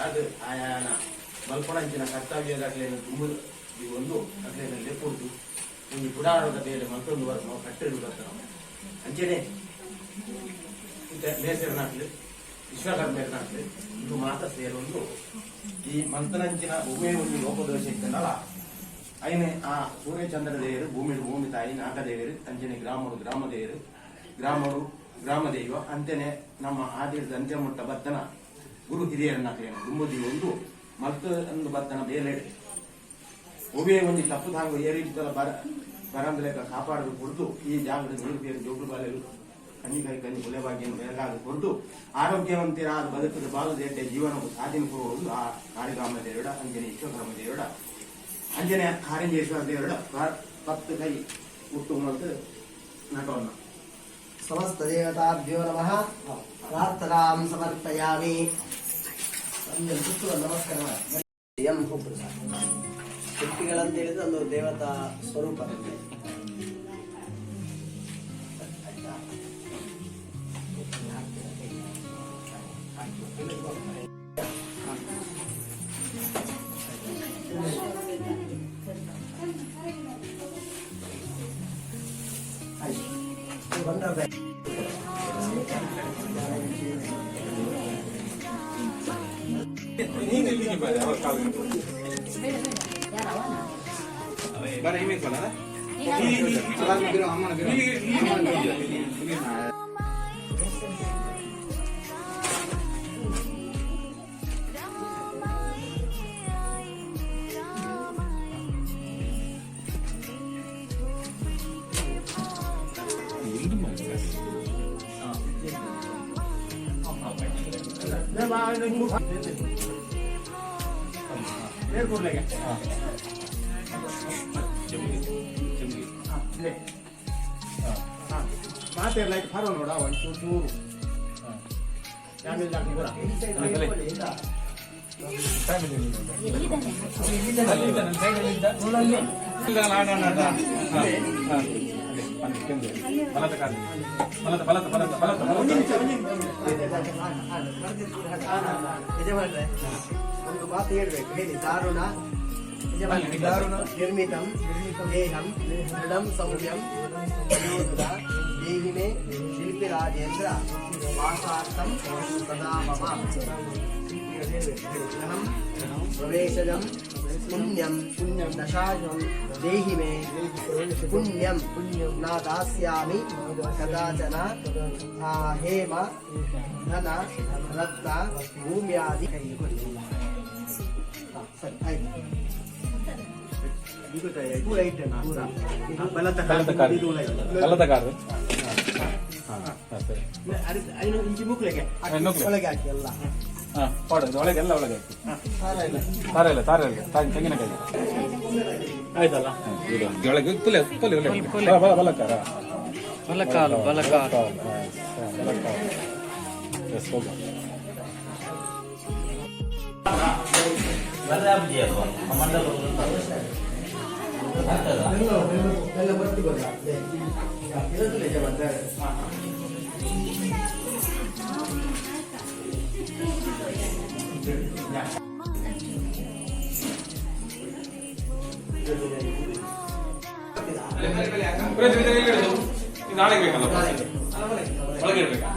ಅದು ಆಯಾನ ಮಲ್ಪೊಳಂಚಿನ ಕರ್ತವ್ಯದ ಅಟ್ಲೇನು ತುಂಬುದು ಈ ಒಂದು ಅಟ್ಲೇನಲ್ಲಿ ಕೊಡ್ತು ಒಂದು ಪುಡಾರದ ಬೇರೆ ಮತ್ತೊಂದು ವರ್ಷ ನಾವು ಕಟ್ಟಿಡು ಬರ್ತಾವ ಅಂಚೆನೆ ನೇಸರನಾಗ್ಲಿ ವಿಶ್ವಕರ್ಮೇರನಾಗ್ಲಿ ಇದು ಮಾತ್ರ ಸೇರೊಂದು ಈ ಮಂತ್ರನಂಚಿನ ಭೂಮಿ ಒಂದು ಲೋಪದೋಷ ಇತ್ತನಲ್ಲ అయినే ఆ సూర్యచంద్ర దేవరు భూమి తాయి నాగదేವರು ಅಂಜನೆ ಗ್ರಾಮದೇವರು ಗ್ರಾಮದೇವ ಅಂತೆನೆ ನಮ್ಮ ಆದಿರ್ದ ಅಂತ್ಯಮುಟ್ಟ ಬತ್ತನ ಗುರು ಹಿರಿಯರನ್ನ ಕೇಳು ದುಂಬುದಿ ಒಂದು ಒಂದು ಬತ್ತನ ಬೇಲೆಡೆ ಒಬ್ಬೇ ಒಂದು ತಪ್ಪು ತಾಂಗು ಏರಿದ್ದಲ್ಲ ಬರಂದ್ಲೇಕ ಕಾಪಾಡಲು ಕೊಡ್ತು ಈ ಜಾಗದ ನೀರು ಬೇರು ಜೋಗುಳು ಬಾಲೆಲು ಕಣ್ಣಿ ಕೊಲೆಭಾಗ್ಯನ್ನು ಬೆಳಗಾದು ಕೊಡ್ತು ಆರೋಗ್ಯವಂತರಾದ ಬದುಕದ ಬಾಲದೇಟೆ ಜೀವನವು ಸಾಧನೆ ಕೊಡುವುದು ಆ ಕಾಳಿಗ್ರಾಮದೇವರ ಅಂಜನೆ ವಿಶ್ವಗ್ರಾಮದೇವರ ಅಂಜನೆಯ ಕಾರಿಂಜೇಶ್ವರ ದೇವರ 10 ಕೈ ಹುಟ್ಟು ಮತ್ತು ನಟವನ್ನ ಸಮಸ್ತ ದೇವತಾಭ್ಯೋ ನಮಃ ಪ್ರಾರ್ಥನಾಂ ಸಮರ್ಪಯಾಮಿ. ನಮಸ್ಕಾರ. ಶಕ್ತಿಗಳಂತ ಹೇಳಿದ್ರೆ ಒಂದು ದೇವತಾ ಸ್ವರೂಪ. ಮಾತೆಲ್ಲ ಫಾರೋ ನೋಡ ಒಂದು ಚೂರು ಒಂದು ಮಾತು ಹೇಳ್ಬೇಕು. ಹೇಳಿ. ದಾರುಣ ನಿರ್ಮಿತಂ ದೇಹಂ ದೃಢಂ ಸೌಮ್ಯಂ ದೇಹಿಮೆ ಶಿಲ್ಪಿ ರಾಜೇಂದ್ರ ವಾಸಾರ್ಥಂ ಸದಾ ಮಮ ಪ್ರವೇಶಜಂ ಪುಣ್ಯಂ ದಶಾಜಂ ದೇಹಿಮೆ ಪುಣ್ಯಂ ನ ದಾಸ್ಯಾಮಿ ಕದಾಚನ ಹೇಮ ಧನ ರತ್ನ ಭೂಮ್ಯಾದಿ. ಒಳಗೆ ಹಾಕಿ ಎಲ್ಲ ಒಳಗೆಲ್ಲ ಒಳಗೆ ಹಾಕಿ ತೆಂಗಿನಕಾಯಿ ಆಯ್ತಲ್ಲ. ಒಳಗೆ ಬಲಕಾಲು ನಾಳೆ ಬೇಕಲ್ಲ ಒಳಗೆ ಇರ್ಬೇಕಾ?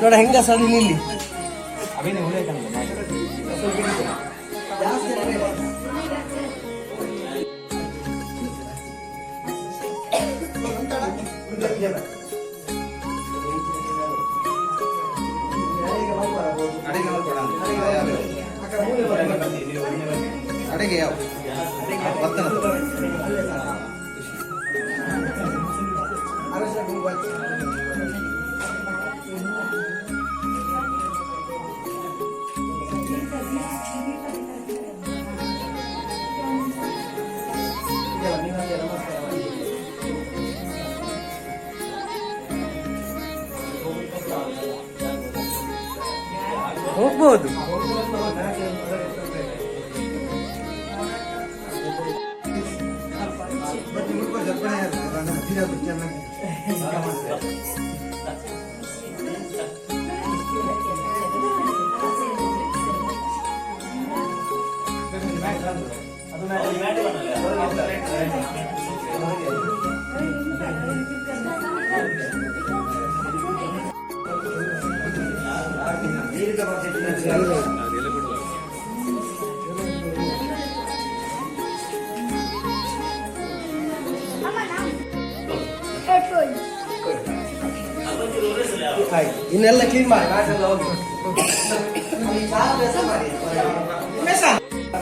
ನೋಡ ಹೆಂಗ ಸರಿ ನಿಲ್ಲಿ ಅಡಿಗೆ ಯಾವ ಹೋಗ್ಬೋದು. ಇನ್ನೆಲ್ಲ ಕ್ಲೀನ್ ಮಾಡಿ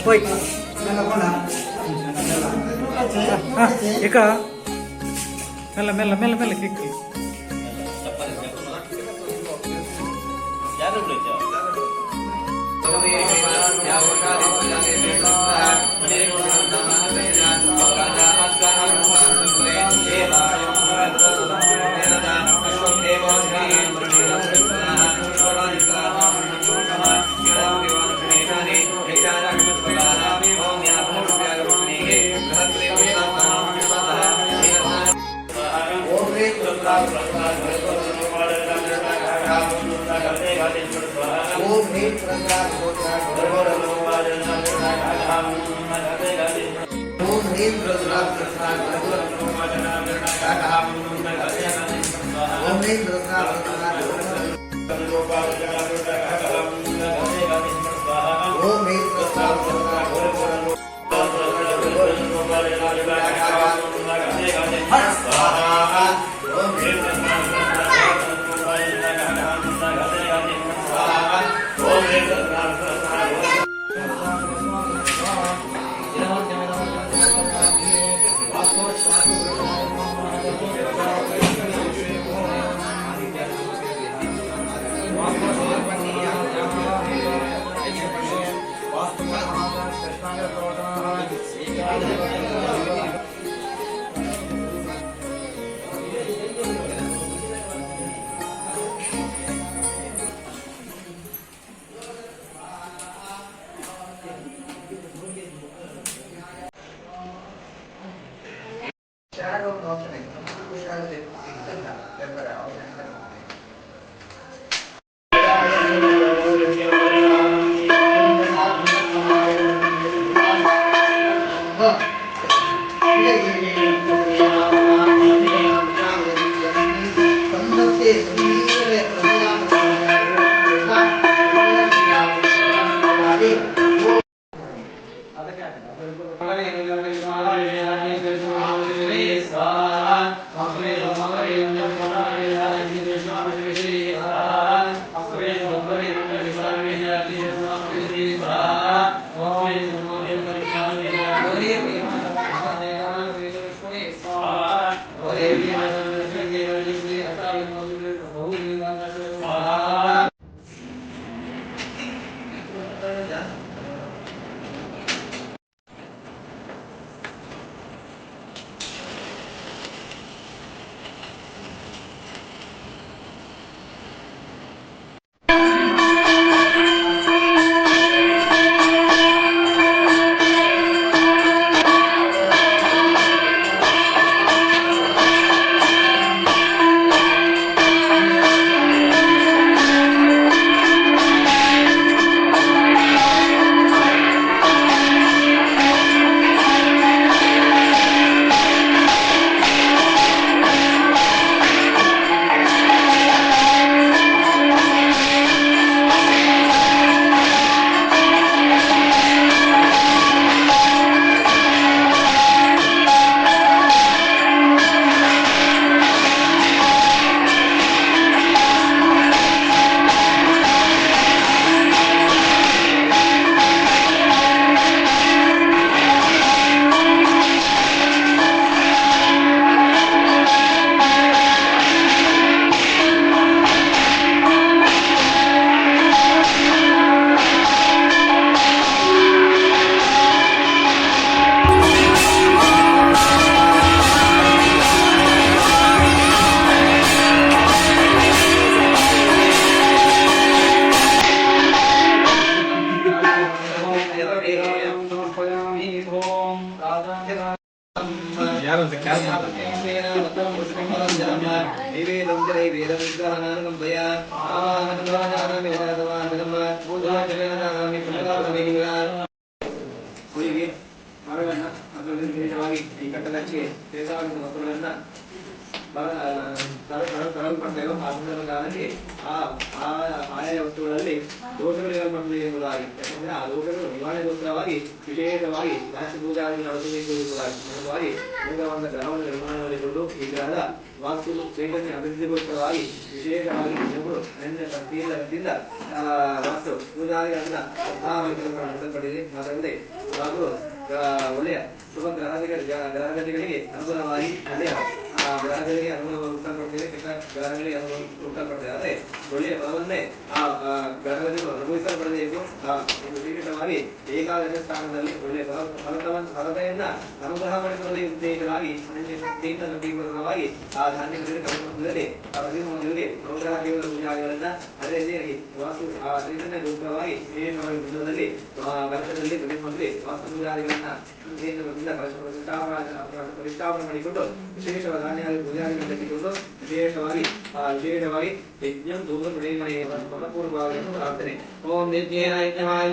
ಹೋಯ್ತು ಏಕ ಮೆಲ್ಲ ಮೆಲ್ಲ ಮೆಲ್ಲ ಮೆಲ್ಲ ಕಿಕ್ಕಿ ಯಾರು ಅಂತ ಕಾಲ್ ಮಾಡ್ತಾರೆ. ಹುಡುಗಿ ಮರಗಳನ್ನ ಅದರಲ್ಲಿ ವಿಶೇಷವಾಗಿ ಈ ಕಟ್ಟಡಕ್ಕೆ ಸೇರಿದ ಮಕ್ಕಳನ್ನ ತರಲ್ಪಡ್ತಾ ಇರೋ ಆ ಸಂದರ್ಭದಲ್ಲಿ ಆಯಾಯ ವಸ್ತುಗಳಲ್ಲಿ ದೋಷಗಳು ಎಂಬುದಾಗಿ ಯಾಕಂದ್ರೆ ಆ ದೋಷಗಳು ನಿವಾರಣೆಗೋಸ್ಕರವಾಗಿ ವಿಶೇಷವಾಗಿ ರಾಷ್ಟ್ರ ಪೂಜಾವನ್ನು ನಡೆಸಬೇಕು ಎಂಬುದಾಗಿ ಲಿಂಗವಂತ ಗ್ರಹವನ್ನು ನಿರ್ಮಾಣ ಮಾಡಿಕೊಂಡು ಈ ಗ್ರಹದ ವಾಸ್ತು ಚೈತನ್ಯ ಅಭಿವೃದ್ಧಿಗೋಸ್ಕರವಾಗಿ ವಿಶೇಷವಾಗಿ ಜನಗಳು ಭಕ್ತಿಯಿಂದ ವಾಸ್ತು ಪೂಜಾರಿಗಳನ್ನ ನಡೆಸಲ್ಪಟ್ಟಿದೆ. ಅದಲ್ಲದೆ ಹಾಗೂ ಒಳ್ಳೆಯ ಶುಭ ಗ್ರಹಗಳಿಗೆ ಅನುಗುಣವಾಗಿ ಒಳ್ಳೆಯ ಗ್ರಹಗಳಿಗೆ ಅನುಭವ ಉಂಟಾಗ್ತದೆ, ಕೆಟ್ಟ ಗ್ರಹಗಳಿಗೆ ಅನುಭವ ಉಂಟಾಗ್ತದೆ. ಆದರೆ ಒಳ್ಳೆಯ ಫಲವನ್ನೇ ಆ ಗ್ರಹಗಳಿಗೆ ಅನುಭವಿಸಲ್ಪಡಬೇಕು. ವಿಶೇಷವಾಗಿ ಏಕಾದಶ ಸ್ಥಾನದಲ್ಲಿ ಒಳ್ಳೆಯ ಫಲತೆಯನ್ನ ಅನುಗ್ರಹ ಮಾಡಿಕೊಳ್ಳಲು ಉದ್ದೇಶವಾಗಿ ಪೂರ್ವಕವಾಗಿ ಆ ಧಾನ್ಯಗಳಿಗೆ ಕಲಿಯುವುದರಲ್ಲಿ ಆ ಪ್ರತಿಮೂರ್ತಿಗಳಿಗೆ ಅನುಗ್ರಹ ಕೇವಲ ಪೂಜಾರಿಗಳನ್ನ ಅದೇ ರೀತಿಯಾಗಿ ವಾಸ್ತು ಆ ಚೈತನ್ಯ ರೂಪವಾಗಿ ವಿಶೇಷವಾಗಿ ಬೃಂದದಲ್ಲಿ ಗರ್ಭದಲ್ಲಿ ಪ್ರತಿಮೂರ್ತಿ ವಾಸ್ತು ಪೂಜಾರಿಗಳನ್ನ ಪ್ರತಿಷ್ಠಾಪನೆ ಮಾಡಿಕೊಂಡು ವಿಶೇಷವಾದ ಧಾನ್ಯಗಳಿಗೆ ಪೂಜಾರಿಗಳನ್ನು ಕಟ್ಟಿಕೊಂಡು ವಿಶೇಷವಾಗಿ ಯಜ್ಞಂ ಧೂಪ ಮನಪೂರ್ವವಾಗಿ ಪ್ರಾರ್ಥನೆ. ಓಂ ನಿತ್ಯೇನ ಯಜ್ಞಮಾಯ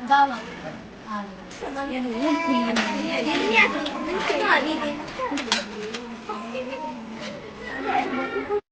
Bawang. Yan yan.